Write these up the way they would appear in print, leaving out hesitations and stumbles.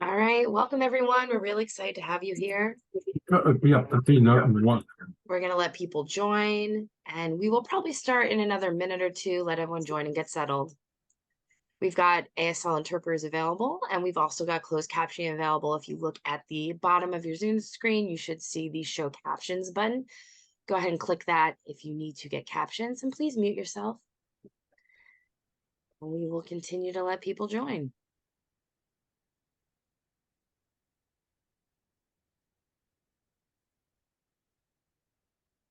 All right, welcome everyone. We're really excited to have you here. Yeah, I think not in one. We're going to let people join, and we will probably start in another minute or two. Let everyone join and get settled. We've got ASL interpreters available, and we've also got closed captioning available. If you look at the bottom of your Zoom screen, you should see the show captions button. Go ahead and click that if you need to get captions, and please mute yourself. And we will continue to let people join.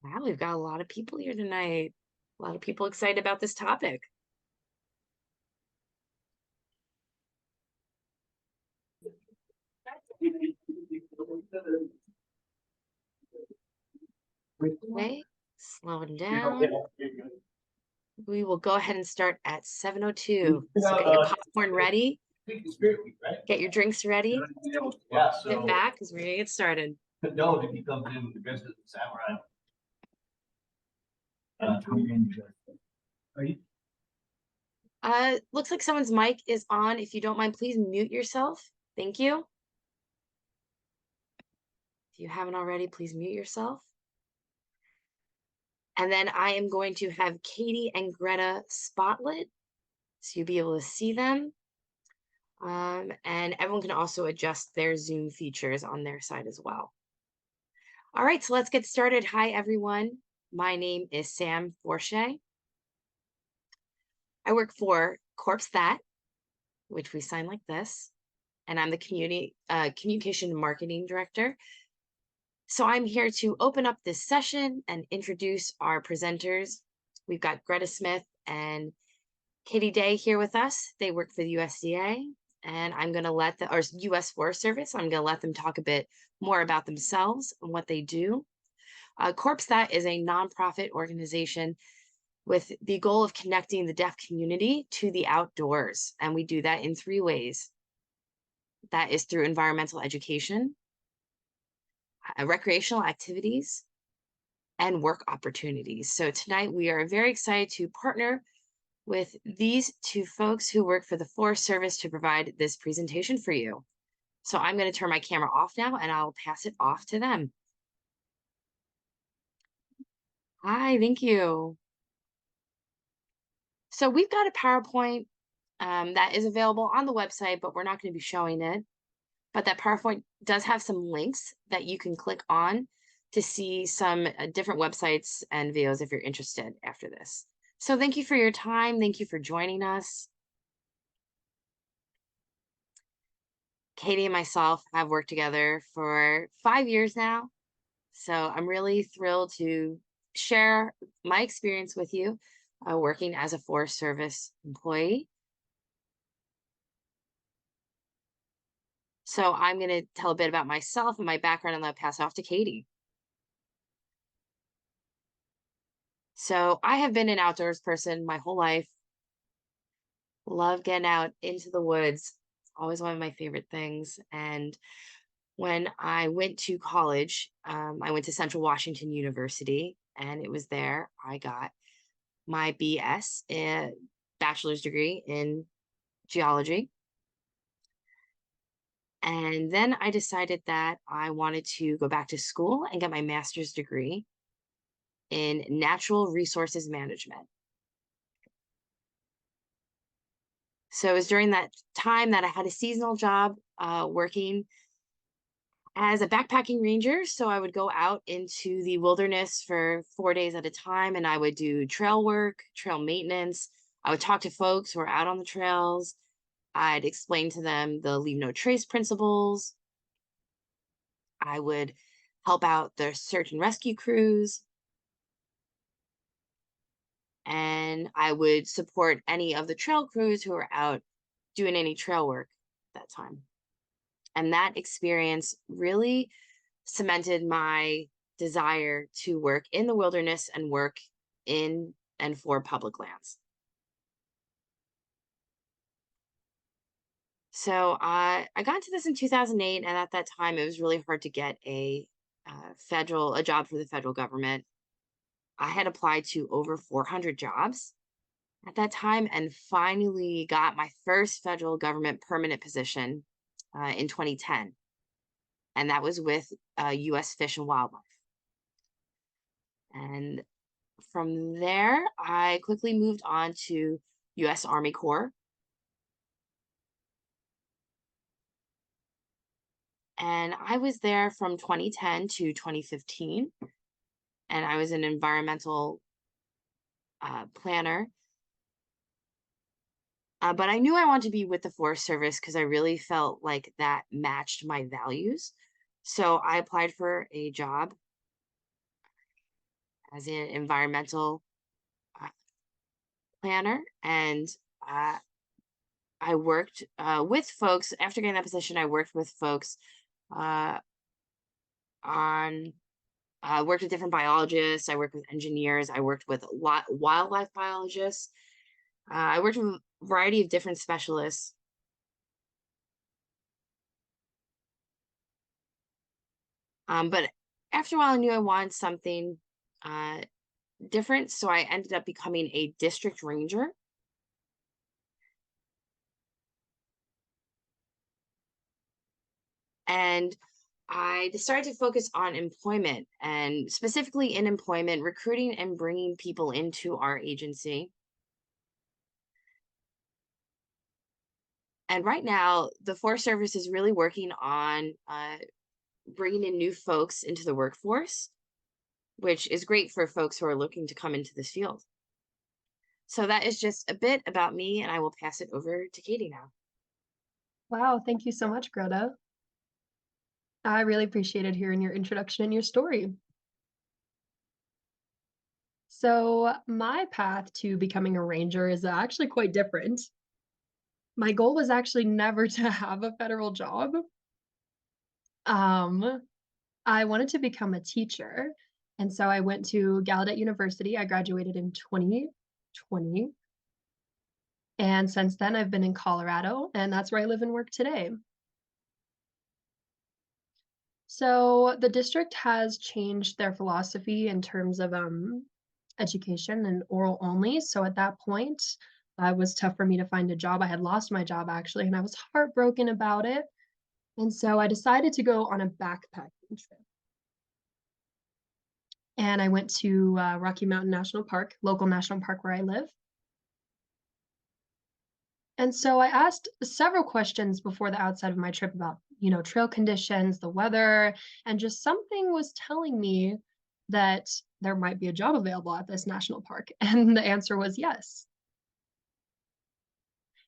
Wow, we've got a lot of people here tonight. A lot of people excited about this topic. Okay, slowing down. We will go ahead and start at 7:02. So get your popcorn ready, get your drinks ready, Yeah, sit back because we're gonna get started. Condone if he comes in with the rest of the samurai. Looks like someone's mic is on. If you don't mind, please mute yourself. Thank you. If you haven't already, please mute yourself. And then I am going to have Katie and Greta spotlit, so you'll be able to see them. And everyone can also adjust their Zoom features on their side as well. All right, so let's get started. Hi, everyone. My name is Sam Forche. I work for Corpse That, which we sign like this, and I'm the communication and marketing director. So I'm here to open up this session and introduce our presenters. We've got Greta Smith and Katie Day here with us. They work for the USDA, and I'm going to or US Forest Service. I'm going to let them talk a bit more about themselves and what they do. Corpse That is a nonprofit organization with the goal of connecting the deaf community to the outdoors. And we do that in 3 ways. That is through environmental education, recreational activities, and work opportunities. So tonight we are very excited to partner with these 2 folks who work for the Forest Service to provide this presentation for you. So I'm going to turn my camera off now and I'll pass it off to them. Hi, thank you. So we've got a PowerPoint that is available on the website, but we're not going to be showing it. But that PowerPoint does have some links that you can click on to see some different websites and videos if you're interested after this. So thank you for your time. Thank you for joining us. Katie and myself have worked together for 5 years now. So I'm really thrilled to share my experience with you working as a Forest Service employee. So I'm going to tell a bit about myself and my background, and then I'll pass it off to Katie. So I have been an outdoors person my whole life. Love getting out into the woods. It's always one of my favorite things. And when I went to college, I went to Central Washington University, and it was there I got my BS, bachelor's degree in geology. And then I decided that I wanted to go back to school and get my master's degree in natural resources management. So it was during that time that I had a seasonal job working as a backpacking ranger. So I would go out into the wilderness for 4 days at a time, and I would do trail work, trail maintenance. I would talk to folks who are out on the trails. I'd explain to them the leave no trace principles. I would help out the search and rescue crews. And I would support any of the trail crews who are out doing any trail work at that time. And that experience really cemented my desire to work in the wilderness and work in and for public lands. So I got into this in 2008, and at that time it was really hard to get a job for the federal government. I had applied to over 400 jobs at that time and finally got my first federal government permanent position in 2010, and that was with U.S. Fish and Wildlife. And from there, I quickly moved on to U.S. Army Corps, and I was there from 2010 to 2015, and I was an environmental planner. But I knew I wanted to be with the Forest Service because I really felt like that matched my values. So I applied for a job as an environmental uh, planner, and uh, I worked with folks. After getting that position, I worked with folks uh, on worked with different biologists. I worked with engineers. I worked with a lot wildlife biologists. I worked with a variety of different specialists. But after a while, I knew I wanted something uh, different, so I ended up becoming a district ranger. And I decided to focus on employment, and specifically in employment, recruiting and bringing people into our agency. And right now, the Forest Service is really working on bringing in new folks into the workforce, which is great for folks who are looking to come into this field. So that is just a bit about me, and I will pass it over to Katie now. Wow, thank you so much, Greta. I really appreciated hearing your introduction and your story. So, my path to becoming a ranger is actually quite different. My goal was actually never to have a federal job. Um, I wanted to become a teacher, and so I went to Gallaudet University. I graduated in 2020, and since then I've been in Colorado, and that's where I live and work today. So the district has changed their philosophy in terms of education and oral only. So at that point, it was tough for me to find a job. I had lost my job actually, and I was heartbroken about it. And so I decided to go on a backpacking trip. And I went to Rocky Mountain National Park, local national park where I live. And so I asked several questions before the outside of my trip about, trail conditions, the weather, and just something was telling me that there might be a job available at this national park. And the answer was yes.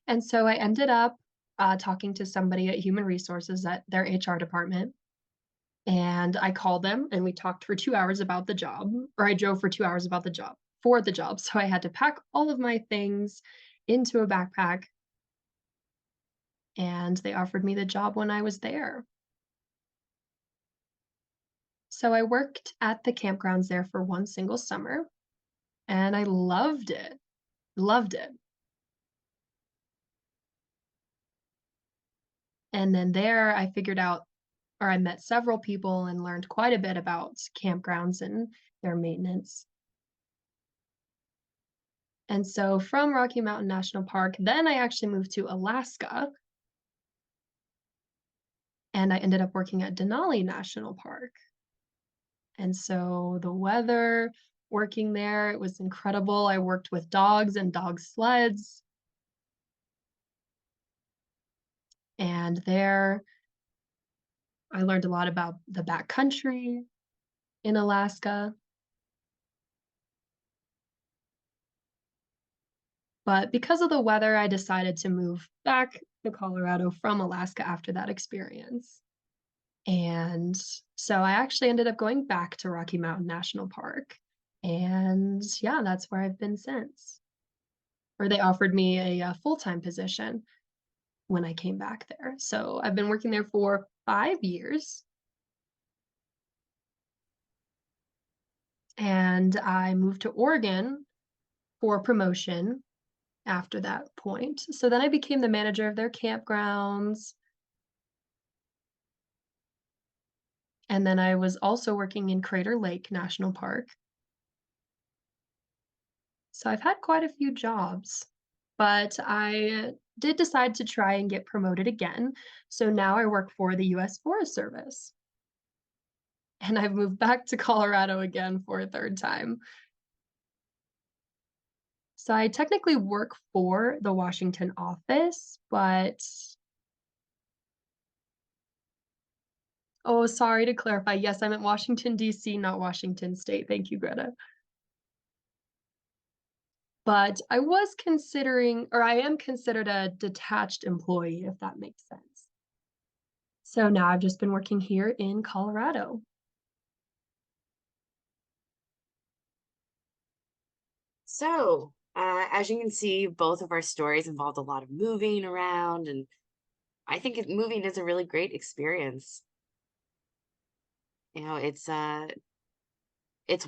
And so I ended up talking to somebody at Human Resources at their HR department. And I called them and we talked for 2 hours about the job, or I drove for 2 hours about the job for the job. So I had to pack all of my things into a backpack, and they offered me the job when I was there. So I worked at the campgrounds there for one single summer, and I loved it. Loved it. And then there I figured out, or I met several people and learned quite a bit about campgrounds and their maintenance. And so from Rocky Mountain National Park, then I actually moved to Alaska, and I ended up working at Denali National Park. And so the weather, working there, it was incredible. I worked with dogs and dog sleds. And there I learned a lot about the backcountry in Alaska. But because of the weather, I decided to move back to Colorado from Alaska after that experience. And so I actually ended up going back to Rocky Mountain National Park. And yeah, that's where I've been since. Or they offered me a full-time position when I came back there. So I've been working there for 5 years. And I moved to Oregon for promotion after that point. So then I became the manager of their campgrounds. And then I was also working in Crater Lake National Park. So I've had quite a few jobs, but I did decide to try and get promoted again. So now I work for the US Forest Service. And I've moved back to Colorado again for a third time. So I technically work for the Washington office, but oh, sorry to clarify. Yes, I'm at Washington, D.C., not Washington State. Thank you, Greta. But I was considering, or I am considered a detached employee, if that makes sense. So now I've just been working here in Colorado. So, as you can see, both of our stories involved a lot of moving around, and I think moving is a really great experience. You know, it's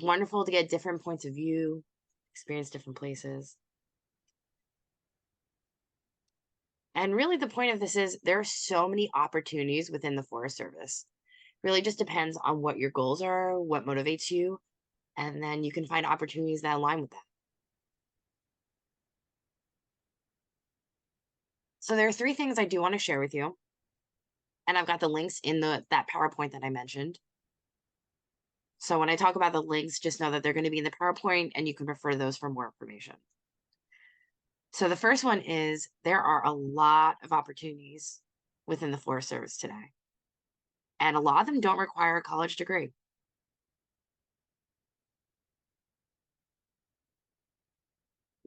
wonderful to get different points of view, experience different places. And really the point of this is there are so many opportunities within the Forest Service. Really just depends on what your goals are, what motivates you, and then you can find opportunities that align with that. So there are three things I do want to share with you. And I've got the links in that PowerPoint that I mentioned. So when I talk about the links, just know that they're going to be in the PowerPoint and you can refer to those for more information. So the first one is there are a lot of opportunities within the Forest Service today. And a lot of them don't require a college degree.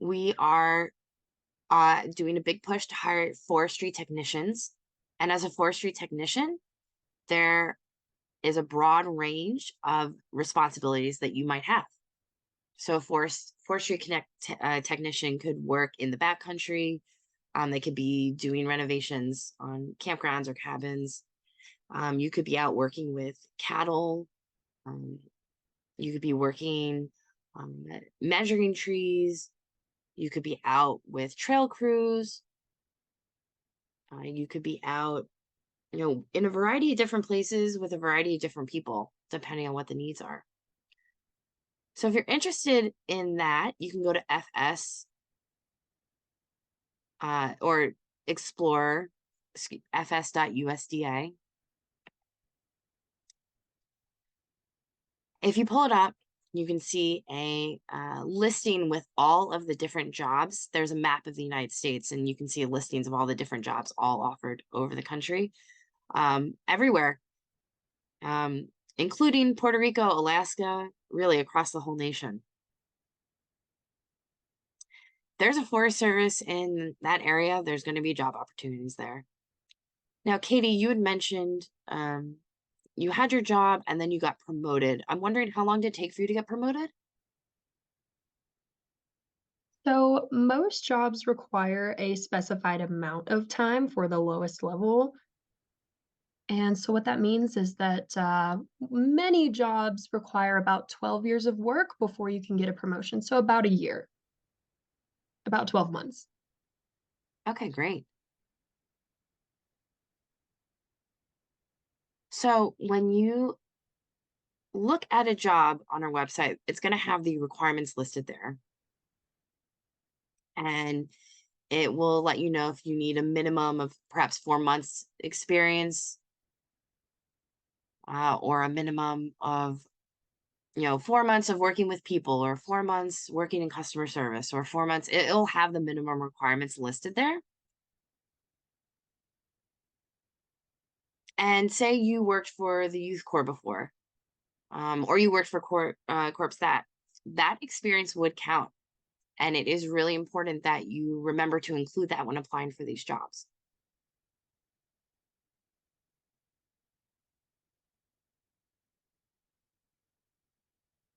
We are doing a big push to hire forestry technicians. And as a forestry technician, there is a broad range of responsibilities that you might have. So a forestry technician could work in the backcountry. They could be doing renovations on campgrounds or cabins. You could be out working with cattle. You could be working measuring trees. You could be out with trail crews. You could be out, in a variety of different places with a variety of different people, depending on what the needs are. So if you're interested in that, you can go to FS or explore fs.usda. If you pull it up, you can see a listing with all of the different jobs. There's a map of the United States, and you can see listings of all the different jobs all offered over the country, everywhere, including Puerto Rico, Alaska, really across the whole nation. There's a Forest Service in that area. There's going to be job opportunities there. Now, Katie, you had mentioned you had your job and then you got promoted. I'm wondering how long did it take for you to get promoted? So most jobs require a specified amount of time for the lowest level. And so what that means is that many jobs require about 12 years of work before you can get a promotion. So about a year, about 12 months. Okay, great. So when you look at a job on our website, it's going to have the requirements listed there. And it will let you know if you need a minimum of perhaps 4 months experience or a minimum of 4 months of working with people or 4 months working in customer service or 4 months. It'll have the minimum requirements listed there. And say you worked for the Youth Corps before, or you worked for Corps that experience would count. And it is really important that you remember to include that when applying for these jobs.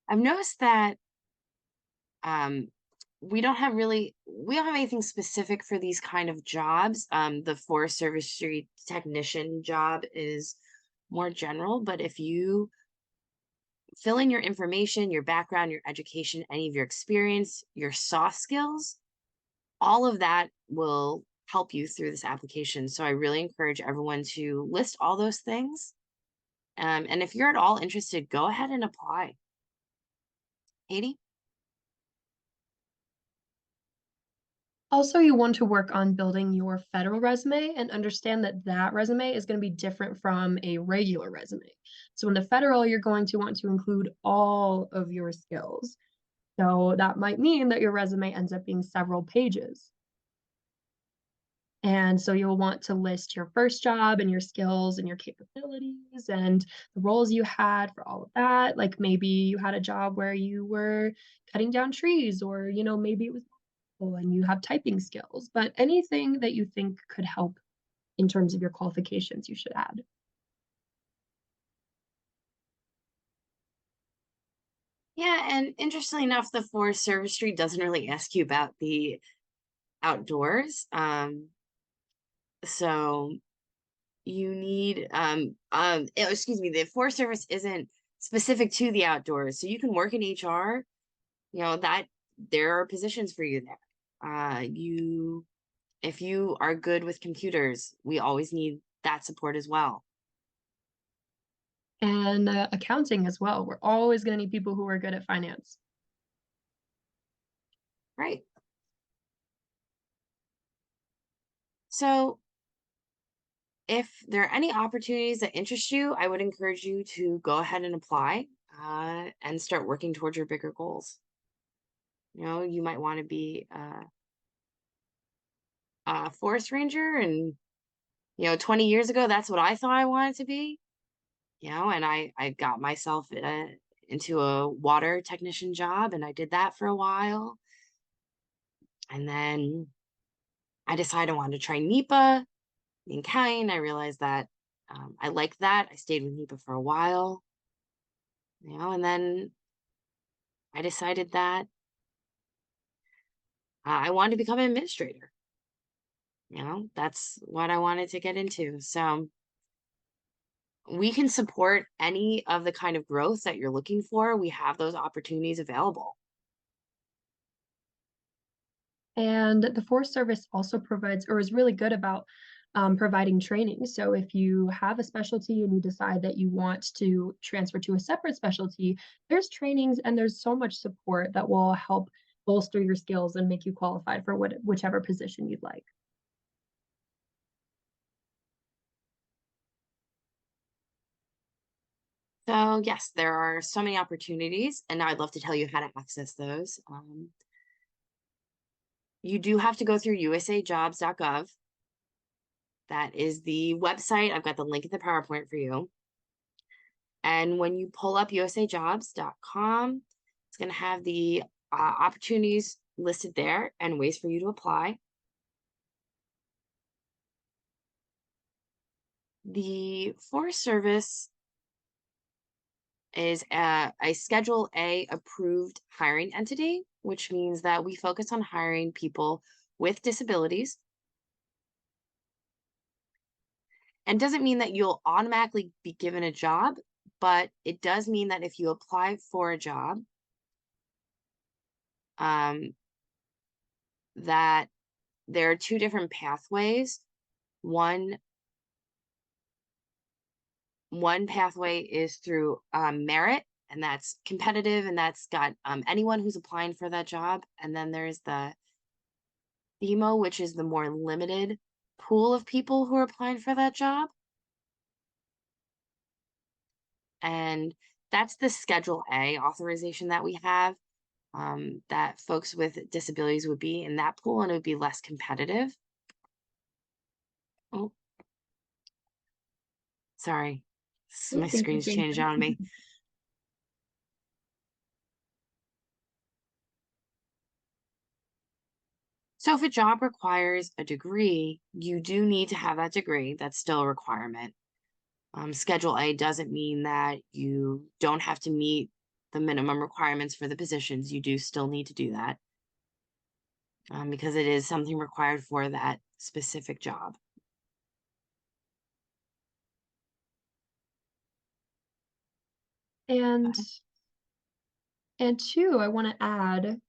I've noticed that we don't have anything specific for these kind of jobs. The Forest Service technician job is more general, but if you fill in your information, your background, your education, any of your experience, your soft skills, all of that will help you through this application. So I really encourage everyone to list all those things. And if you're at all interested, go ahead and apply. – 80? Also, you want to work on building your federal resume and understand that that resume is going to be different from a regular resume. So in the federal, you're going to want to include all of your skills. So that might mean that your resume ends up being several pages. And so you'll want to list your first job and your skills and your capabilities and the roles you had for all of that. Like maybe you had a job where you were cutting down trees, or, maybe it was and you have typing skills, but anything that you think could help in terms of your qualifications, you should add. Yeah, and interestingly enough, the Forest Service Street doesn't really ask you about the outdoors. So you need excuse me, the Forest Service isn't specific to the outdoors. So you can work in HR, that there are positions for you there. You if you are good with computers, we always need that support as well. And accounting as well. We're always going to need people who are good at finance. Right. So if there are any opportunities that interest you, I would encourage you to go ahead and apply and start working towards your bigger goals. You might want to be a forest ranger, and 20 years ago, that's what I thought I wanted to be. And I got myself into a water technician job, and I did that for a while, and then I decided I wanted to try NEPA in kind. I realized that I liked that. I stayed with NEPA for a while, and then I decided that I wanted to become an administrator. That's what I wanted to get into. So we can support any of the kind of growth that you're looking for. We have those opportunities available. And the Forest Service also provides, or is really good about providing training. So if you have a specialty and you decide that you want to transfer to a separate specialty, there's trainings and there's so much support that will help bolster your skills and make you qualified for whichever position you'd like. So yes, there are so many opportunities, and I'd love to tell you how to access those. You do have to go through usajobs.gov. That is the website. I've got the link in the PowerPoint for you. And when you pull up usajobs.com, it's going to have the opportunities listed there and ways for you to apply. The Forest Service is a Schedule A approved hiring entity, which means that we focus on hiring people with disabilities. And doesn't mean that you'll automatically be given a job, but it does mean that if you apply for a job, that there are two different pathways. One pathway is through merit, and that's competitive, and that's got anyone who's applying for that job. And then there's the BMO, which is the more limited pool of people who are applying for that job. And that's the Schedule A authorization that we have, that folks with disabilities would be in that pool, and it would be less competitive. Oh, sorry. My Thank you, screen's changed on me. So if a job requires a degree, you do need to have that degree. That's still a requirement. Schedule A doesn't mean that you don't have to meet the minimum requirements for the positions. You do still need to do that, because it is something required for that specific job. And two, I want to add,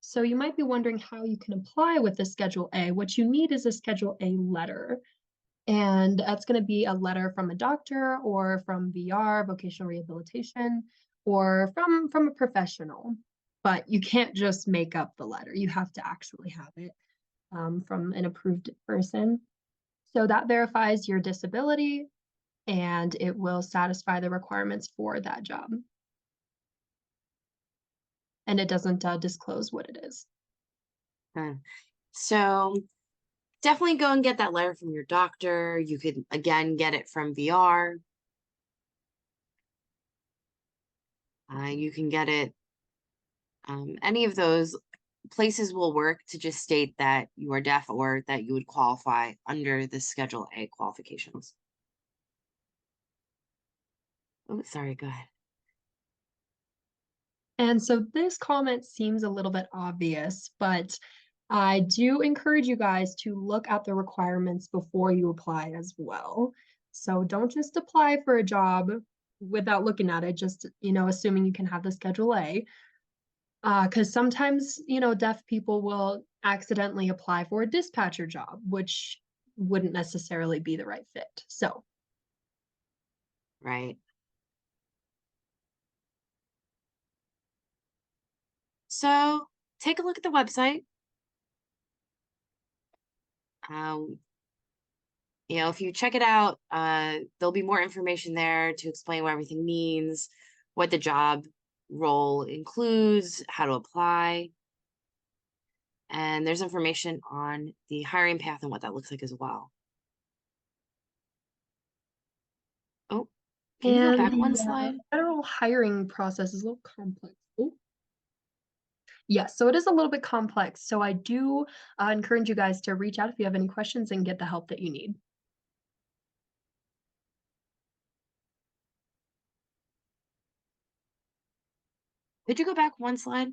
so you might be wondering how you can apply with the Schedule A. What you need is a Schedule A letter. And that's going to be a letter from a doctor or from VR, vocational rehabilitation, or from a professional. but you can't just make up the letter. You have to actually have it from an approved person. So that verifies your disability and it will satisfy the requirements for that job. And it doesn't disclose what it is. So definitely go and get that letter from your doctor. You could, again, get it from VR. You can get it, any of those places will work to just state that you are deaf or that you would qualify under the Schedule A qualifications. Oh, sorry, go ahead. And so this comment seems a little bit obvious, but I do encourage you guys to look at the requirements before you apply as well. So don't just apply for a job without looking at it, just, assuming you can have the Schedule A. Because sometimes, deaf people will accidentally apply for a dispatcher job, which wouldn't necessarily be the right fit. So, Right. So take a look at the website. If you check it out, there'll be more information there to explain what everything means, what the job role includes, how to apply. And there's information on the hiring path and what that looks like as well. Oh, can you go and back one the slide? federal hiring process is a little complex. Oh, yes, so it is a little bit complex. So I do encourage you guys to reach out if you have any questions and get the help that you need. Could you go back one slide?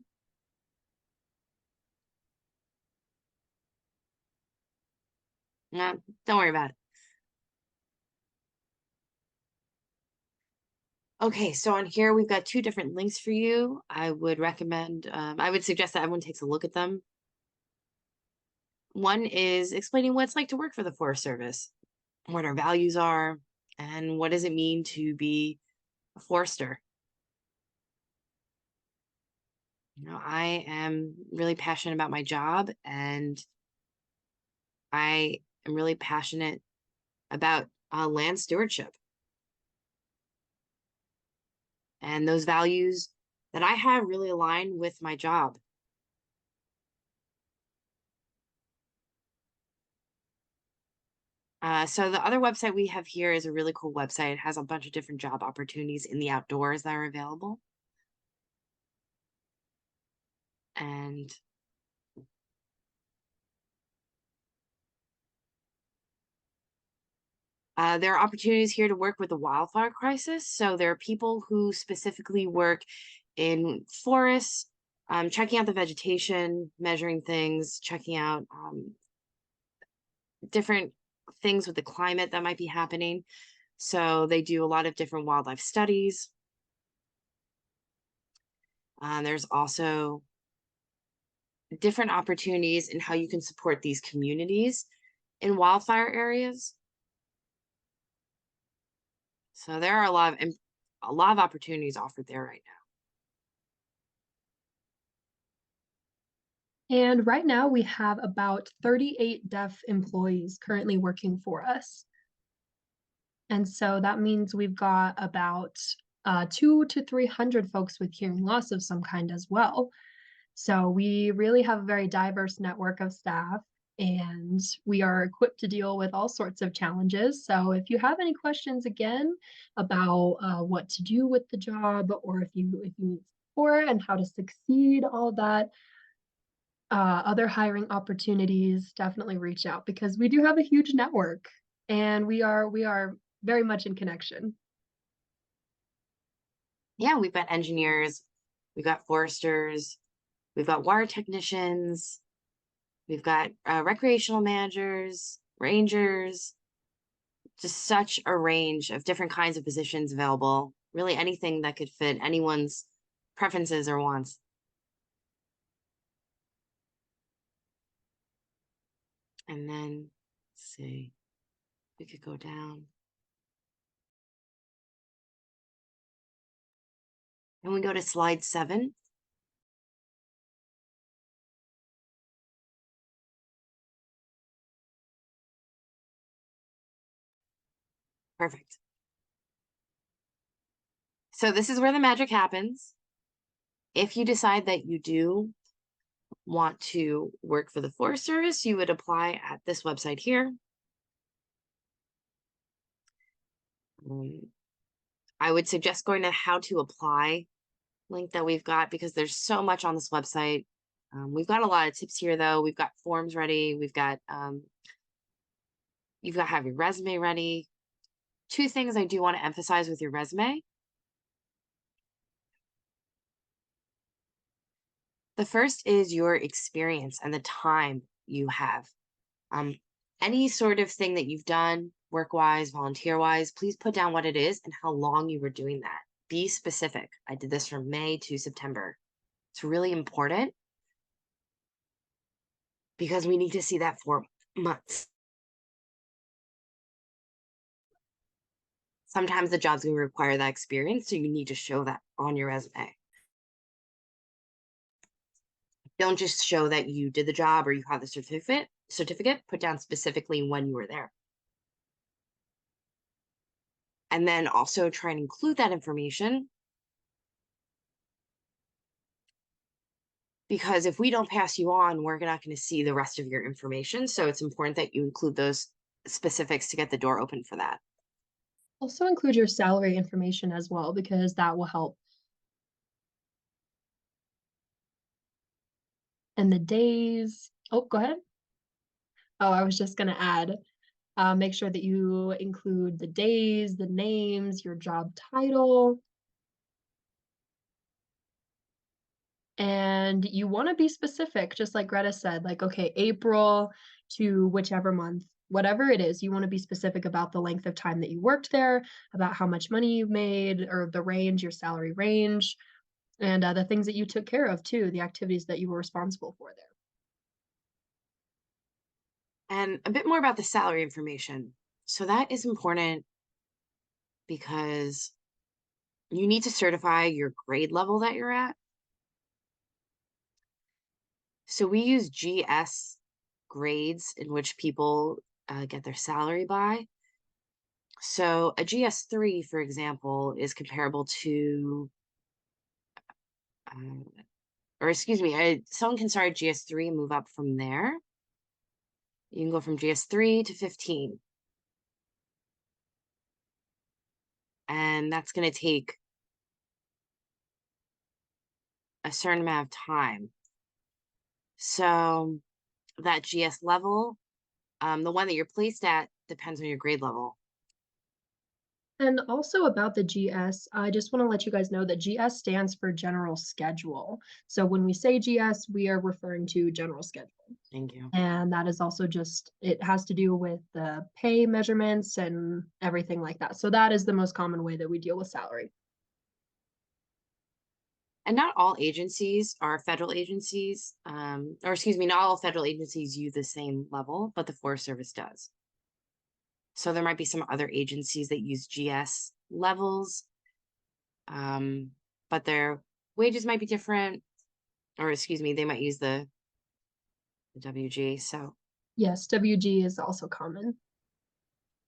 No, don't worry about it. Okay, so on here we've got two different links for you. I would suggest that everyone takes a look at them. One is explaining what it's like to work for the Forest Service, what our values are, and what does it mean to be a forester. I am really passionate about my job, and I am really passionate about land stewardship. And those values that I have really align with my job. So the other website we have here is a really cool website. It has a bunch of different job opportunities in the outdoors that are available. And there are opportunities here to work with the wildfire crisis. So there are people who specifically work in forests, checking out the vegetation, measuring things, checking out different things with the climate that might be happening. So they do a lot of different wildlife studies. There's also different opportunities in how you can support these communities in wildfire areas. So there are a lot of opportunities offered there right now. And right now we have about 38 deaf employees currently working for us. And so that means we've got about 200 to 300 folks with hearing loss of some kind as well. So we really have a very diverse network of staff and we are equipped to deal with all sorts of challenges. So if you have any questions again about what to do with the job or if you need support and how to succeed, all that, other hiring opportunities, definitely reach out because we do have a huge network and we are very much in connection. Yeah, we've got engineers, we've got foresters, we've got water technicians, we've got recreational managers, rangers, just such a range of different kinds of positions available. Really anything that could fit anyone's preferences or wants. And then, let's see, we could go down. And we go to slide 7. Perfect. So this is where the magic happens. If you decide that you do want to work for the Forest Service, you would apply at this website here. I would suggest going to how to apply link that we've got because there's so much on this website. We've got a lot of tips here though. We've got forms ready. We've got, you've got to have your resume ready. Two things I do want to emphasize with your resume. The first is your experience and the time you have. Any sort of thing that you've done, work-wise, volunteer-wise, please put down what it is and how long you were doing that. Be specific. I did this from May to September. It's really important because we need to see that for months. Sometimes the job's going to require that experience, so you need to show that on your resume. Don't just show that you did the job or you have the certificate, put down specifically when you were there. And then also try and include that information because if we don't pass you on, we're not going to see the rest of your information. So it's important that you include those specifics to get the door open for that. Also include your salary information as well, because that will help. And the days. Oh, go ahead. Oh, I was just going to add, make sure that you include the days, the names, your job title. And you want to be specific, just like Greta said, like, okay, April to whichever month, whatever it is, you want to be specific about the length of time that you worked there, about how much money you've made, or the range, your salary range, and the things that you took care of too, the activities that you were responsible for there. And a bit more about the salary information. So that is important because you need to certify your grade level that you're at. So we use GS grades in which people get their salary by. So a GS3, for example, is comparable to, or excuse me, someone can start at GS3 and move up from there. You can go from GS3 to 15. And that's going to take a certain amount of time. So that GS level, the one that you're placed at depends on your grade level. And also about the GS, I just want to let you guys know that GS stands for General Schedule. So when we say GS, we are referring to General Schedule. Thank you. And that is also just, it has to do with the pay measurements and everything like that. So that is the most common way that we deal with salary. And not all agencies are federal agencies, or excuse me, not all federal agencies use the same level, but the Forest Service does. So there might be some other agencies that use GS levels, but their wages might be different, or excuse me, they might use the WG. So Yes, WG is also common.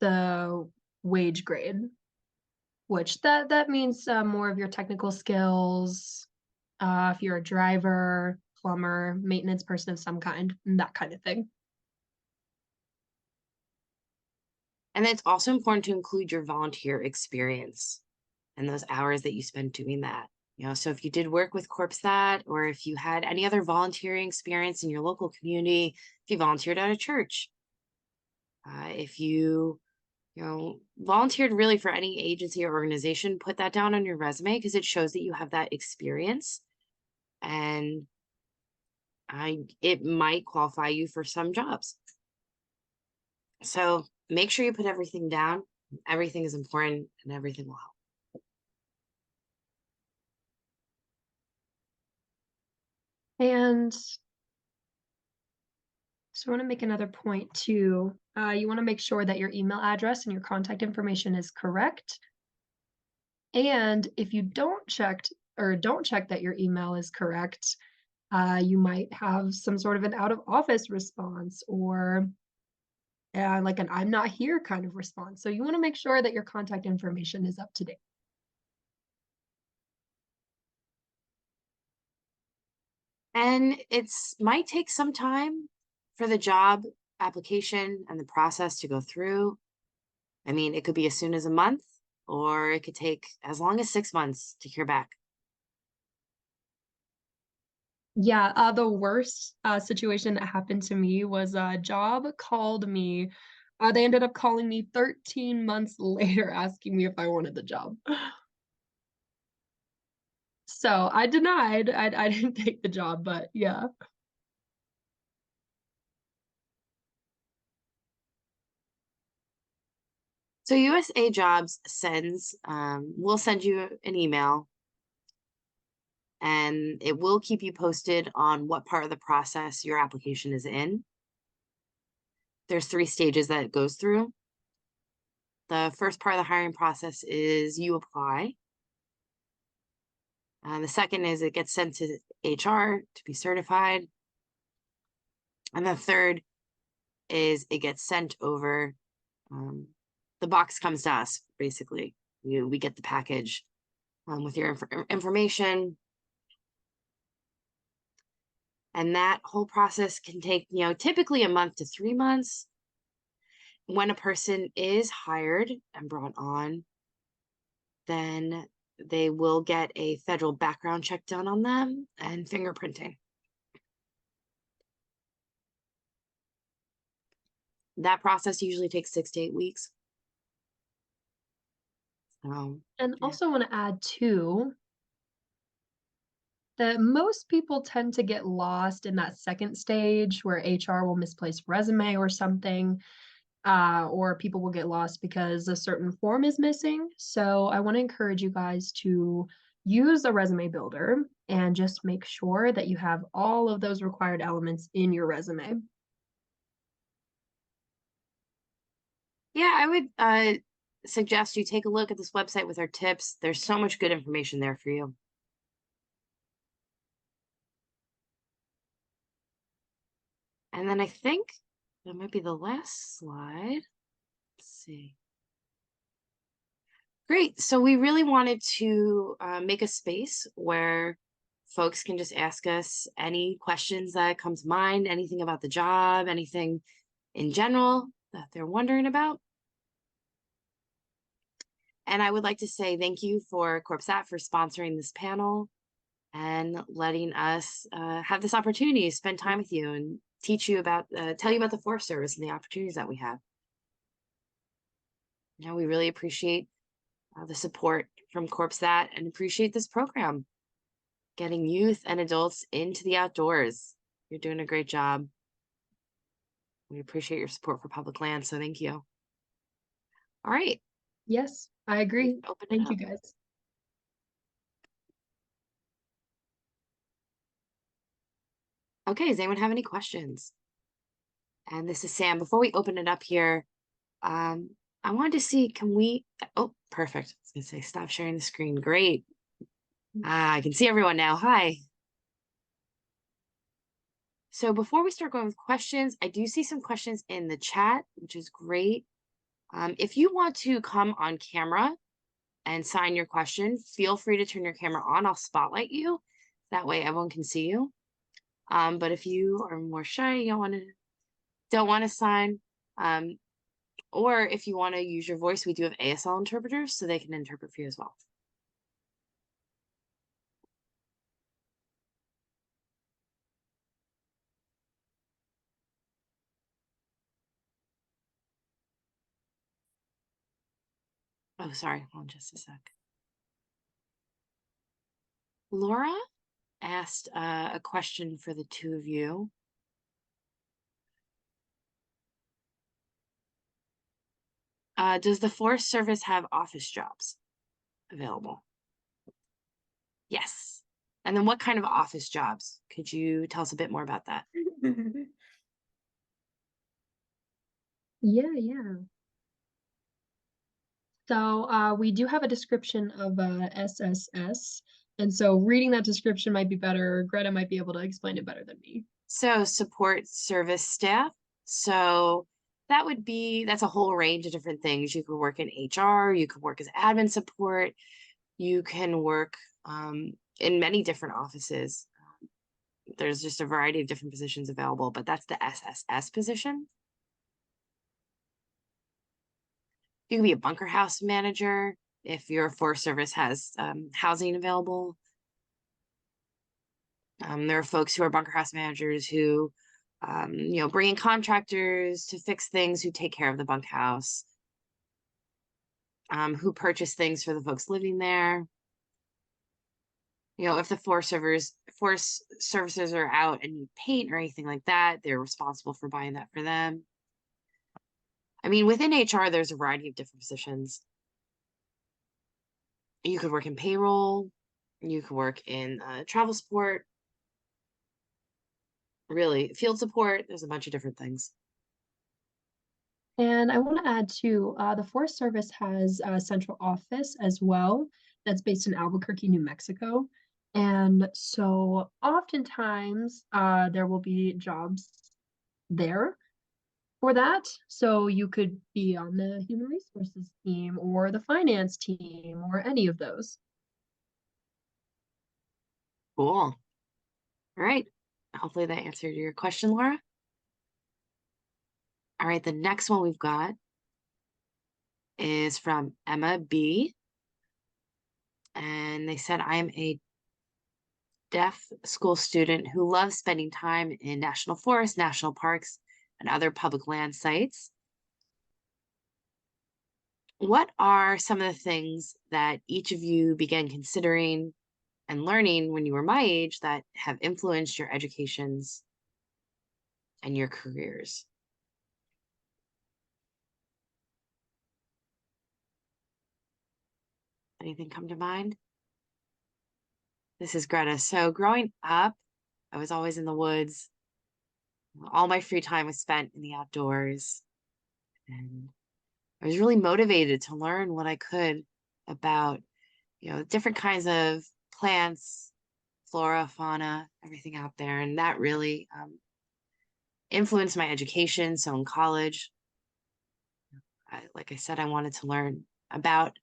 The wage grade, which that means more of your technical skills. If you're a driver, plumber, maintenance person of some kind, that kind of thing. and it's also important to include your volunteer experience and those hours that you spend doing that. You know, so if you did work with CorpStat or if you had any other volunteering experience in your local community, if you volunteered at a church, if you volunteered really for any agency or organization, put that down on your resume because it shows that you have that experience and it might qualify you for some jobs. So make sure you put everything down. Everything is important and everything will help. And so I want to make another point too. You want to make sure that your email address and your contact information is correct. And if you don't check that your email is correct, you might have some sort of an out of office response or and like an I'm not here kind of response. So you want to make sure that your contact information is up to date. And it's might take some time for the job application and the process to go through. I mean, it could be as soon as a month, or it could take as long as 6 months to hear back. Yeah, the worst situation that happened to me was a job called me. They ended up calling me 13 months later asking me if I wanted the job. So I denied. I didn't take the job, but yeah. So USA Jobs will send you an email, and it will keep you posted on what part of the process your application is in. There's 3 stages that it goes through. The first part of the hiring process is you apply. The second is it gets sent to HR to be certified. And the third is it gets sent over. The box comes to us, basically. We get the package with your information. And that whole process can take, typically a month to 3 months. When a person is hired and brought on, then they will get a federal background check done on them and fingerprinting. That process usually takes 6 to 8 weeks. And Yeah. also want to add too that most people tend to get lost in that second stage where HR will misplace resume or something, or people will get lost because a certain form is missing. So I want to encourage you guys to use a resume builder and just make sure that you have all of those required elements in your resume. Yeah, I would suggest you take a look at this website with our tips. There's so much good information there for you. And then I think that might be the last slide. Let's see. Great. So we really wanted to make a space where folks can just ask us any questions that come to mind, anything about the job, anything in general that they're wondering about. And I would like to say thank you for CorpSat for sponsoring this panel and letting us have this opportunity to spend time with you and teach you about, tell you about the Forest Service and the opportunities that we have. We really appreciate the support from CorpSat and appreciate this program, getting youth and adults into the outdoors. You're doing a great job. We appreciate your support for public land, so thank you. All right. Yes, I agree. Open it Thank you, up. guys. Okay, does anyone have any questions? And this is Sam. Before we open it up here, I wanted to see, oh, perfect. I was gonna say, stop sharing the screen. Great. I can see everyone now. Hi. So before we start going with questions, I do see some questions in the chat, which is great. If you want to come on camera and sign your question, feel free to turn your camera on. I'll spotlight you. That way everyone can see you. But if you are more shy, you don't want to sign, or if you want to use your voice, we do have ASL interpreters, so they can interpret for you as well. Oh, sorry, hold on just a sec. Laura asked a question for the two of you. Does the Forest Service have office jobs available? Yes. And then what kind of office jobs? Could you tell us a bit more about that? Yeah. So we do have a description of SSS. And so reading that description might be better. Greta might be able to explain it better than me. So support service staff. So that's a whole range of different things. You could work in HR, you could work as admin support, you can work in many different offices. There's just a variety of different positions available, but that's the SSS position. You can be a bunker house manager if your Forest Service has housing available. There are folks who are bunker house managers who, bring in contractors to fix things, who take care of the bunkhouse, who purchase things for the folks living there. If the Forest Services are out and need paint or anything like that, they're responsible for buying that for them. I mean, within HR, there's a variety of different positions. You could work in payroll, you could work in travel support, really, field support. There's a bunch of different things. And I want to add too, the Forest Service has a central office as well that's based in Albuquerque, New Mexico. And so oftentimes there will be jobs there for that. So you could be on the human resources team or the finance team or any of those. Cool. All right. Hopefully that answered your question, Laura. All right, the next one we've got is from Emma B. And they said, I am a deaf school student who loves spending time in national forests, national parks, and other public land sites. What are some of the things that each of you began considering and learning when you were my age that have influenced your educations and your careers? Anything come to mind? This is Greta. So growing up, I was always in the woods. All my free time was spent in the outdoors. And I was really motivated to learn what I could about, different kinds of plants, flora, fauna, everything out there. And that really influenced my education. So in college, like I said, I wanted to learn about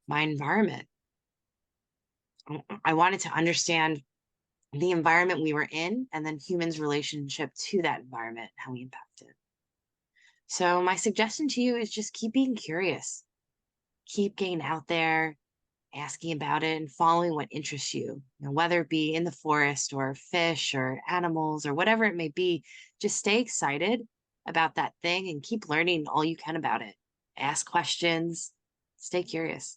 my environment. I wanted to understand the environment we were in and then humans' relationship to that environment, how we impact it. So my suggestion to you is just keep being curious. Keep getting out there, asking about it and following what interests you, whether it be in the forest or fish or animals or whatever it may be. Just stay excited about that thing and keep learning all you can about it. Ask questions, stay curious.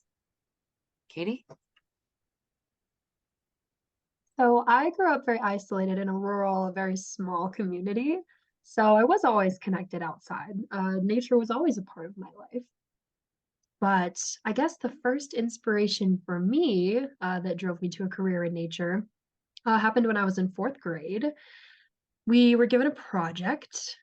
Katie? So I grew up very isolated in a rural, very small community. So I was always connected outside. Nature was always a part of my life. But I guess the first inspiration for me that drove me to a career in nature happened when I was in fourth grade. We were given a project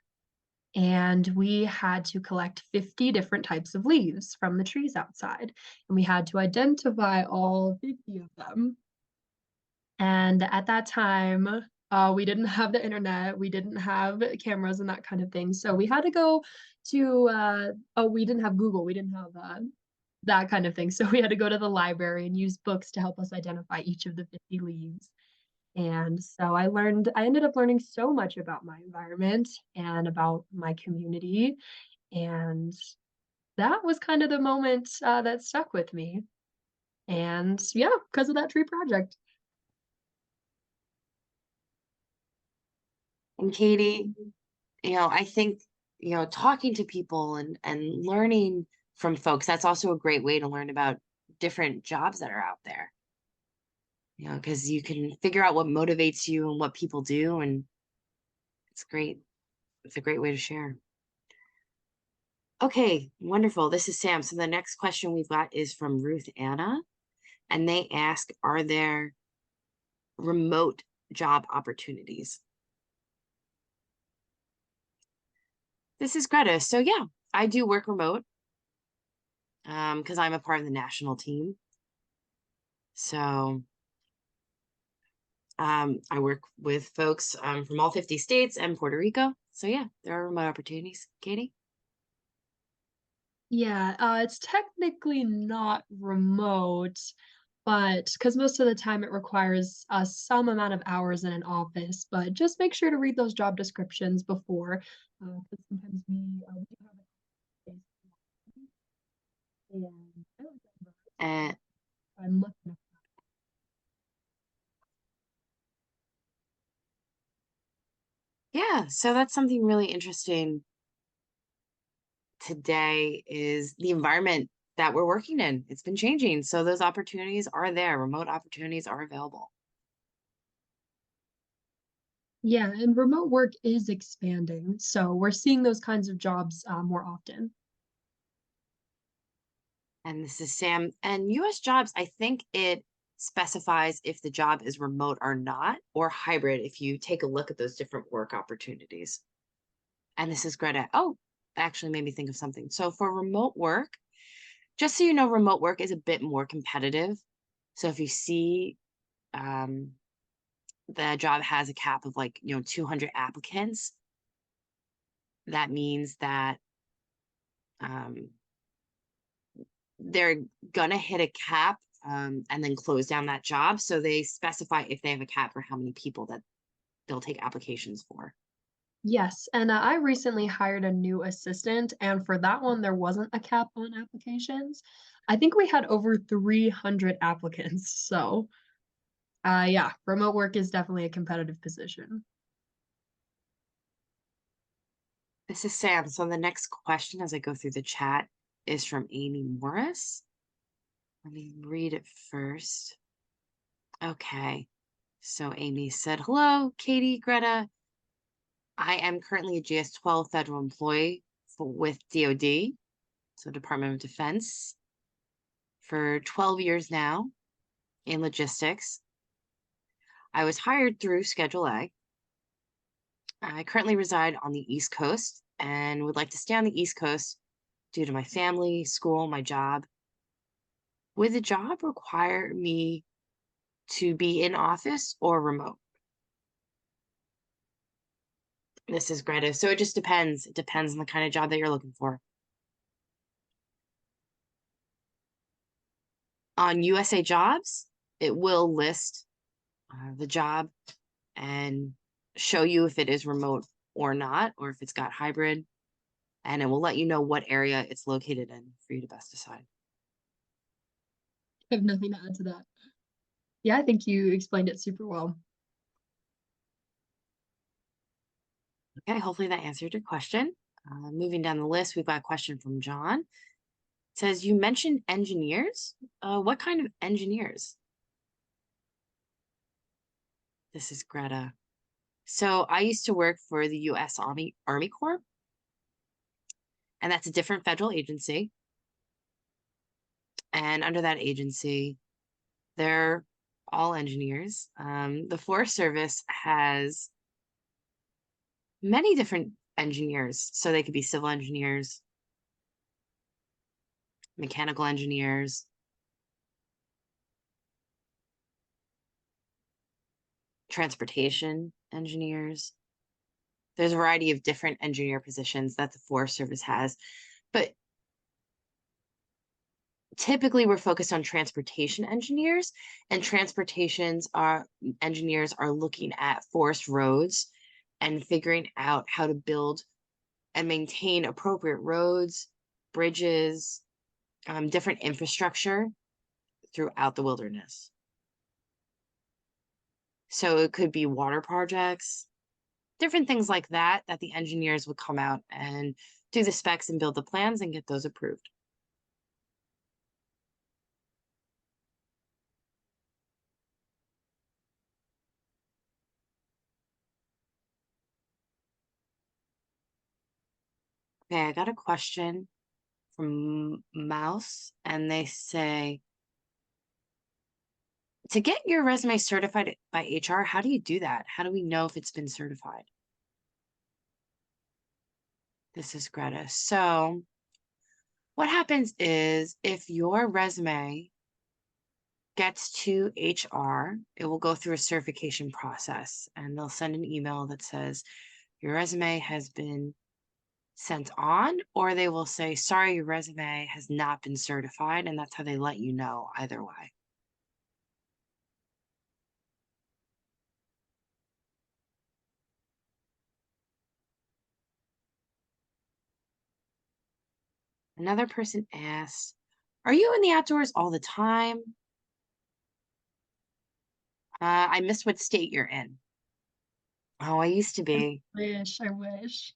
and we had to collect 50 different types of leaves from the trees outside. And we had to identify all 50 of them. And at that time, we didn't have the internet, we didn't have cameras and that kind of thing. So we had to go to, we didn't have Google, we didn't have that kind of thing. So we had to go to the library and use books to help us identify each of the 50 leaves. And so I ended up learning so much about my environment and about my community. And that was kind of the moment that stuck with me. And yeah, because of that tree project. And Katie, I think, talking to people and learning from folks, that's also a great way to learn about different jobs that are out there. Because you can figure out what motivates you and what people do, and it's great. It's a great way to share. Okay, wonderful. This is Sam. So the next question we've got is from Ruth Anna, and they ask, are there remote job opportunities? This is Greta. So yeah, I do work remote because I'm a part of the national team. So I work with folks from all 50 states and Puerto Rico. So yeah, there are remote opportunities. Katie? Yeah, it's technically not remote, but because most of the time it requires some amount of hours in an office, but just make sure to read those job descriptions before, because sometimes we do have a space and I like that environment, And so I'm looking at yeah, so that's something really interesting today is the environment that we're working in. It's been changing. So those opportunities are there. Remote opportunities are available. yeah, and remote work is expanding, so we're seeing those kinds of jobs more often. And this is Sam. And US jobs, I think it specifies if the job is remote or not, or hybrid if you take a look at those different work opportunities. And this is Greta. Oh, actually made me think of something. So for remote work, just so you know, remote work is a bit more competitive. So if you see um, the job has a cap of 200 applicants, that means that um, they're gonna hit a cap and then close down that job. So they specify if they have a cap for how many people that they'll take applications for. Yes, and I recently hired a new assistant, and for that one, there wasn't a cap on applications. I think we had over 300 applicants. So, yeah, remote work is definitely a competitive position. This is Sam. So the next question as I go through the chat is from Amy Morris. Let me read it first. Okay. So Amy said, hello, Katie, Greta. I am currently a GS-12 federal employee with DOD, so Department of Defense, for 12 years now in logistics. I was hired through Schedule A. I currently reside on the East Coast and would like to stay on the East Coast due to my family, school, my job. Would the job require me to be in office or remote? This is Greta. So it just depends. It depends on the kind of job that you're looking for. On USA Jobs, it will list the job and show you if it is remote or not, or if it's got hybrid, and it will let you know what area it's located in for you to best decide. I have nothing to add to that. Yeah, I think you explained it super well. Okay, hopefully that answered your question. Moving down the list, we've got a question from John. It says, you mentioned engineers. What kind of engineers? This is Greta. So I used to work for the US Army Corps, and that's a different federal agency. And under that agency, they're all engineers. The Forest Service has many different engineers. So they could be civil engineers, mechanical engineers, transportation engineers. There's a variety of different engineer positions that the Forest Service has, but typically we're focused on transportation engineers, and engineers are looking at forest roads and figuring out how to build and maintain appropriate roads, bridges, different infrastructure throughout the wilderness. So it could be water projects, different things like that, that the engineers would come out and do the specs and build the plans and get those approved. Okay, I got a question from Mouse, and they say, to get your resume certified by HR, how do you do that? How do we know if it's been certified? This is Greta. So what happens is if your resume gets to HR, it will go through a certification process, and they'll send an email that says your resume has been sent on, or they will say, sorry, your resume has not been certified, and that's how they let you know either way. Another person asked, are you in the outdoors all the time? I missed what state you're in. Oh, I used to be. I wish.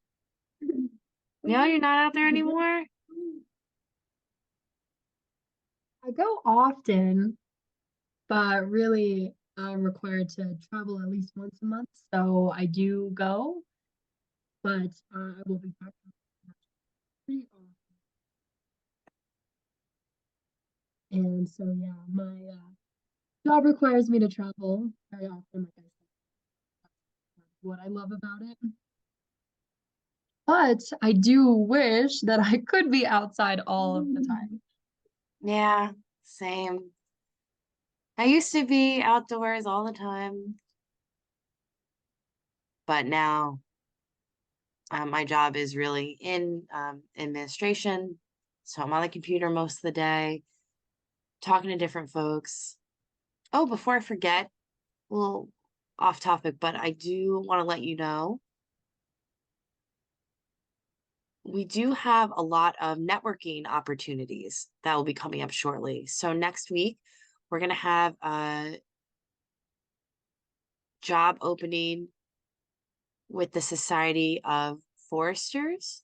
No, you're not out there anymore? I go often, but really I'm required to travel at least once a month. So I do go, but I will be back pretty often. And so yeah, my job requires me to travel very often, like I said. That's what I love about it. But I do wish that I could be outside all of the time. Yeah, same. I used to be outdoors all the time, but now my job is really in administration. So I'm on the computer most of the day, talking to different folks. Oh, before I forget, a little off topic, but I do want to let you know we do have a lot of networking opportunities that will be coming up shortly. So next week, we're going to have a job opening with the Society of Foresters.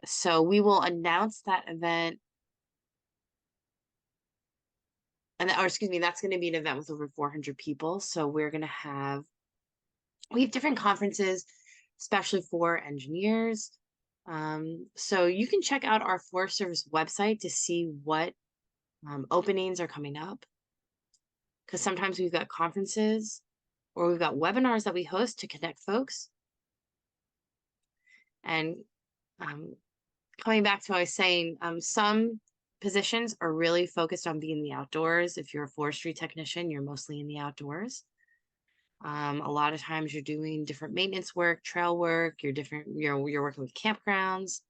So we will announce that event. Or excuse me, that's going to be an event with over 400 people. So we have different conferences, especially for engineers. So you can check out our Forest Service website to see what openings are coming up. Because sometimes we've got conferences or we've got webinars that we host to connect folks. And coming back to what I was saying, some positions are really focused on being in the outdoors. If you're a forestry technician, you're mostly in the outdoors. A lot of times you're doing different maintenance work, trail work, you're working with campgrounds.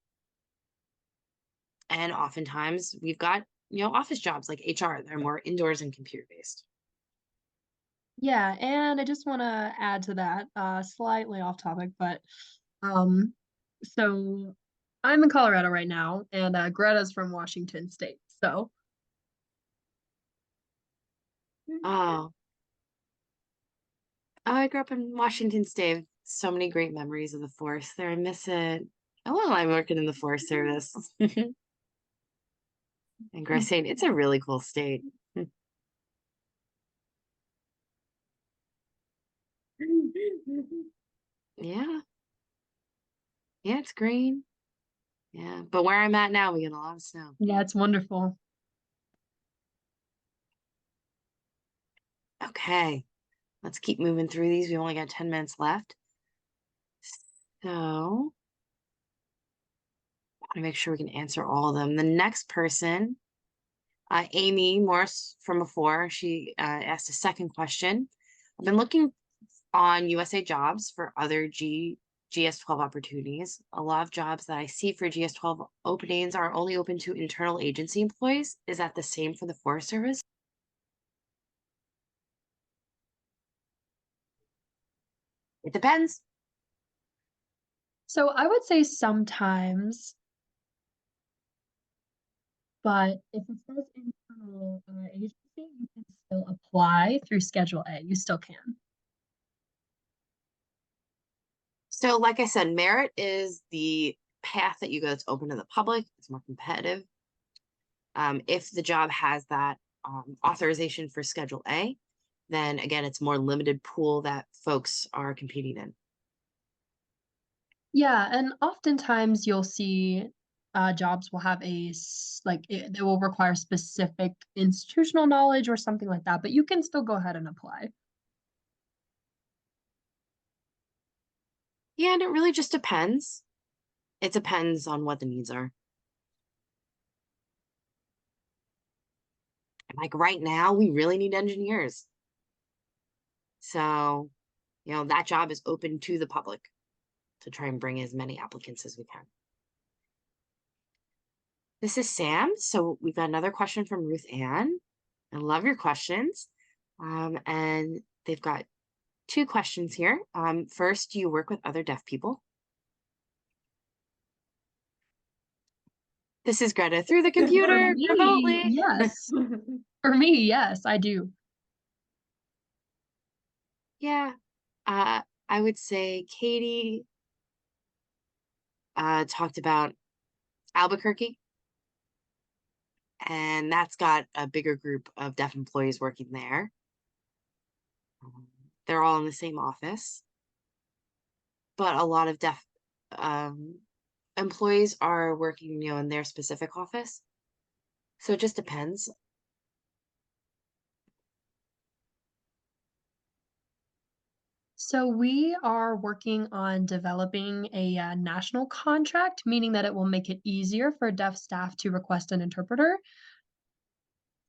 And oftentimes we've got, office jobs like HR. They're more indoors and computer based. Yeah, and I just want to add to that, slightly off topic, but um, so I'm in Colorado right now, and Greta's from Washington State. So Oh, I grew up in Washington State. So many great memories of the forest there. I miss it. Oh, well, I'm working in the Forest Service. And Gretchen, it's a really cool state. Yeah. Yeah, it's green. Yeah. But where I'm at now, we get a lot of snow. yeah, it's wonderful. Okay. Let's keep moving through these. We only got 10 minutes left. So I want to make sure we can answer all of them. The next person, Amy Morse from before, she asked a second question. I've been looking on USA Jobs for other GS-12 opportunities. A lot of jobs that I see for GS-12 openings are only open to internal agency employees. Is that the same for the Forest Service? It depends. So I would say sometimes, but if it says internal agency, you can still apply through Schedule A. You still can. So like I said, merit is the path that you go that's open to the public. It's more competitive. If the job has that authorization for Schedule A, then again, it's more limited pool that folks are competing in. Yeah, and oftentimes you'll see jobs will have they will require specific institutional knowledge or something like that, but you can still go ahead and apply. Yeah, and it really just depends. It depends on what the needs are. Like right now, we really need engineers. So that job is open to the public to try and bring as many applicants as we can. This is Sam. So we've got another question from Ruth Ann. I love your questions. And they've got 2 questions here. First, do you work with other deaf people? This is Greta through the computer For me, remotely. yes. For me, yes, I do. Yeah. I would say Katie talked about Albuquerque, and that's got a bigger group of deaf employees working there. They're all in the same office, but a lot of deaf employees are working, in their specific office. So it just depends. So we are working on developing a national contract, meaning that it will make it easier for deaf staff to request an interpreter.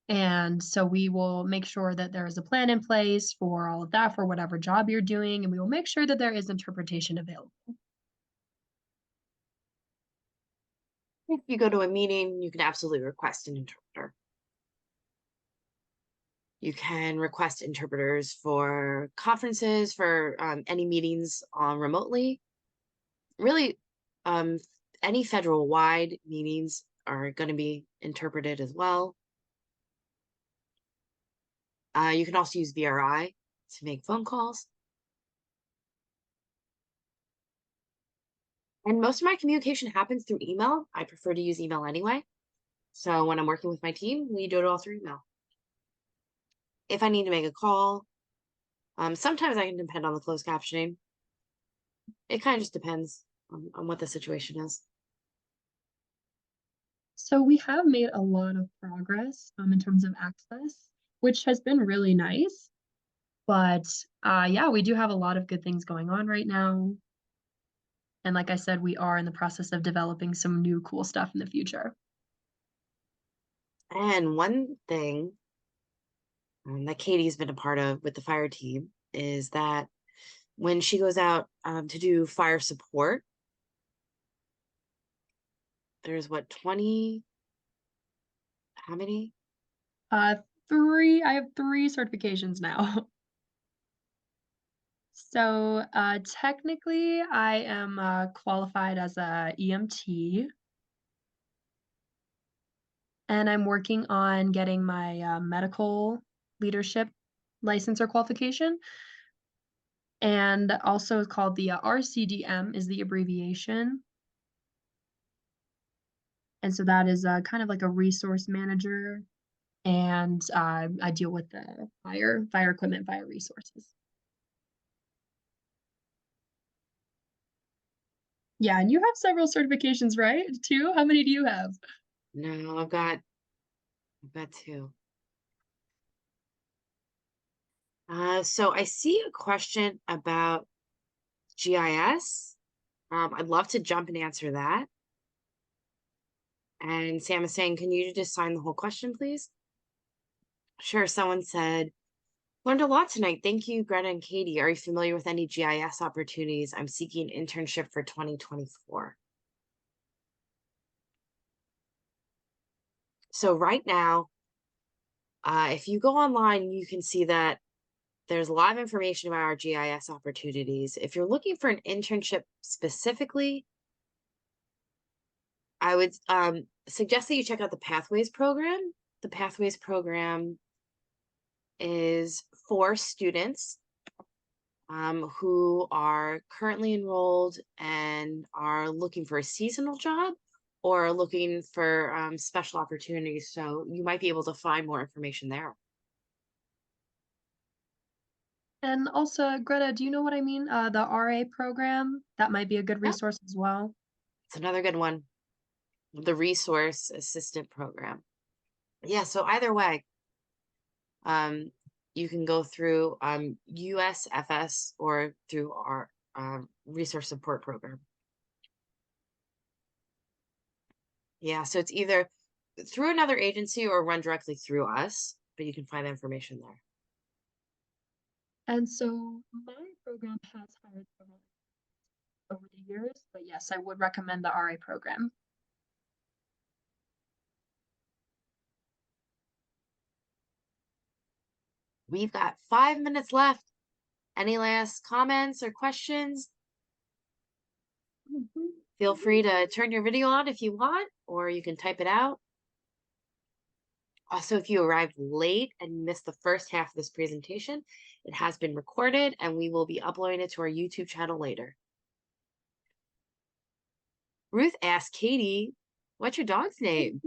And so we will make sure that there is a plan in place for all of that for whatever job you're doing, and we will make sure that there is interpretation available. If you go to a meeting, you can absolutely request an interpreter. You can request interpreters for conferences, for any meetings remotely. Really, any federal-wide meetings are going to be interpreted as well. You can also use VRI to make phone calls. And most of my communication happens through email. I prefer to use email anyway. So when I'm working with my team, we do it all through email. If I need to make a call, sometimes I can depend on the closed captioning. It kind of just depends on what the situation is. So we have made a lot of progress in terms of access, which has been really nice. But yeah, we do have a lot of good things going on right now. And like I said, we are in the process of developing some new cool stuff in the future. And one thing that Katie's been a part of with the fire team is that when she goes out to do fire support, there's what, 20, how many? 3, I have 3 certifications now. So technically, I am qualified as a EMT, and I'm working on getting my medical leadership license or qualification. And also it's called the RCDM is the abbreviation. And so that is kind of like a resource manager, and I deal with the fire equipment, fire resources. Yeah, and you have several certifications, right? 2? How many do you have? No, I've got 2. So I see a question about GIS. I'd love to jump and answer that. And Sam is saying, can you just sign the whole question, please? Sure. Someone said, learned a lot tonight. Thank you, Greta and Katie. Are you familiar with any GIS opportunities? I'm seeking an internship for 2024. So right now, if you go online, you can see that there's a lot of information about our GIS opportunities. If you're looking for an internship specifically, I would suggest that you check out the Pathways program. The Pathways program is for students who are currently enrolled and are looking for a seasonal job or looking for special opportunities. So you might be able to find more information there. And also, Greta, do you know what I mean? The RA program, that might be a good Yep. resource as well. It's another good one. The Resource Assistant Program. Yeah, so either way, you can go through USFS or through our resource support program. Yeah, so it's either through another agency or run directly through us, but you can find the information there. And so my program has hired someone over the years, but yes, I would recommend the RA program. We've got 5 minutes left. Any last comments or questions? Feel free to turn your video on if you want, or you can type it out. Also, if you arrived late and missed the first half of this presentation, it has been recorded and we will be uploading it to our YouTube channel later. Ruth asked Katie, what's your dog's name?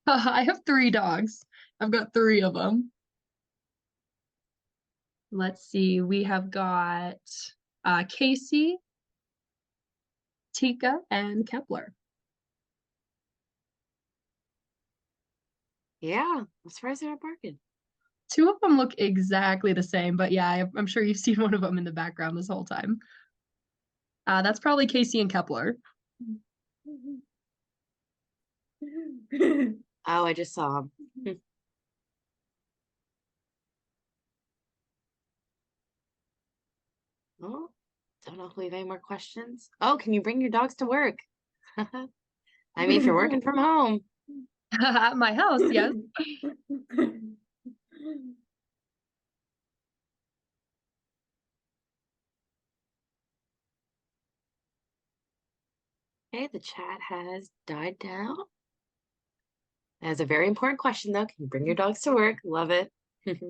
I have 3 dogs. I've got 3 of them. Let's see. We have got Casey, Tika, and Kepler. Yeah, I'm surprised they're not barking. 2 of them look exactly the same, but yeah, I'm sure you've seen one of them in the background this whole time. That's probably Casey and Kepler. Oh, I just saw him. Oh, don't know if we have any more questions. Oh, can you bring your dogs to work? I mean, if you're working from home. At my house, yes. Okay, the chat has died down. That's a very important question, though. Can you bring your dogs to work? Love it. It's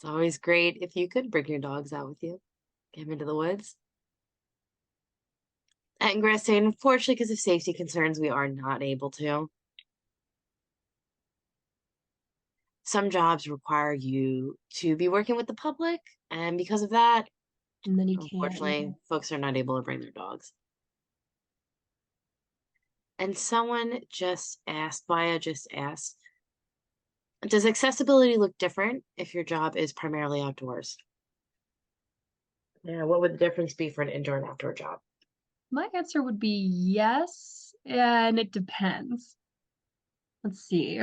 always great if you could bring your dogs out with you. Get them into the woods. And Grace saying, unfortunately, because of safety concerns, we are not able to. Some jobs require you to be working with the public, and because of that, And then you can't. unfortunately, folks are not able to bring their dogs. And someone just asked, Baya just asked, does accessibility look different if your job is primarily outdoors? Yeah, what would the difference be for an indoor and outdoor job? My answer would be yes, and it depends. Let's see.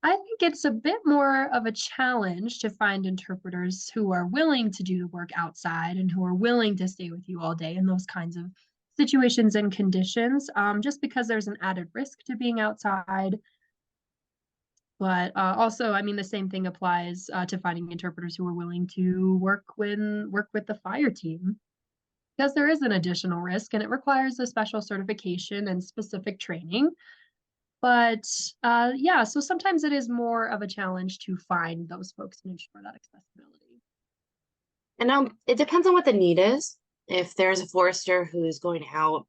I think it's a bit more of a challenge to find interpreters who are willing to do the work outside and who are willing to stay with you all day in those kinds of situations and conditions, just because there's an added risk to being outside. But also, I mean, the same thing applies to finding interpreters who are willing to work with the fire team, because there is an additional risk and it requires a special certification and specific training. But yeah, so sometimes it is more of a challenge to find those folks and ensure that accessibility. And it depends on what the need is. If there's a forester who is going out,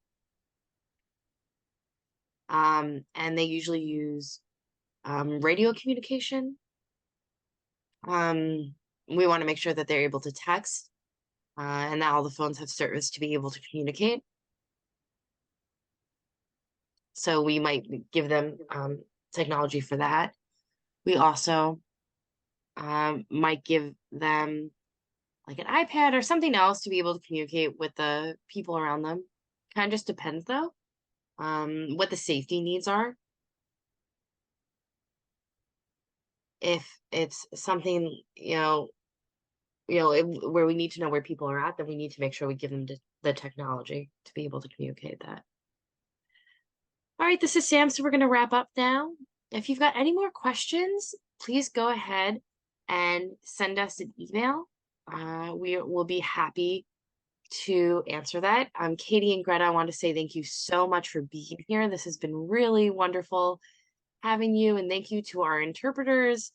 and they usually use radio communication, we want to make sure that they're able to text, and that all the phones have service to be able to communicate. So we might give them technology for that. We also might give them like an iPad or something else to be able to communicate with the people around them. Kind of just depends though, what the safety needs are. If it's something, where we need to know where people are at, then we need to make sure we give them the technology to be able to communicate that. All right, this is Sam, so we're going to wrap up now. If you've got any more questions, please go ahead and send us an email. We will be happy to answer that. Katie and Greta, I want to say thank you so much for being here. This has been really wonderful having you, and thank you to our interpreters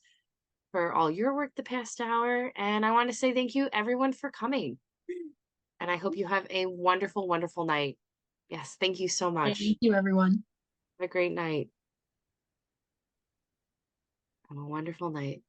for all your work the past hour. And I want to say thank you everyone for coming. And I hope you have a wonderful, wonderful night. Yes, thank you so much. Thank you, everyone. Have a great night. Have a wonderful night.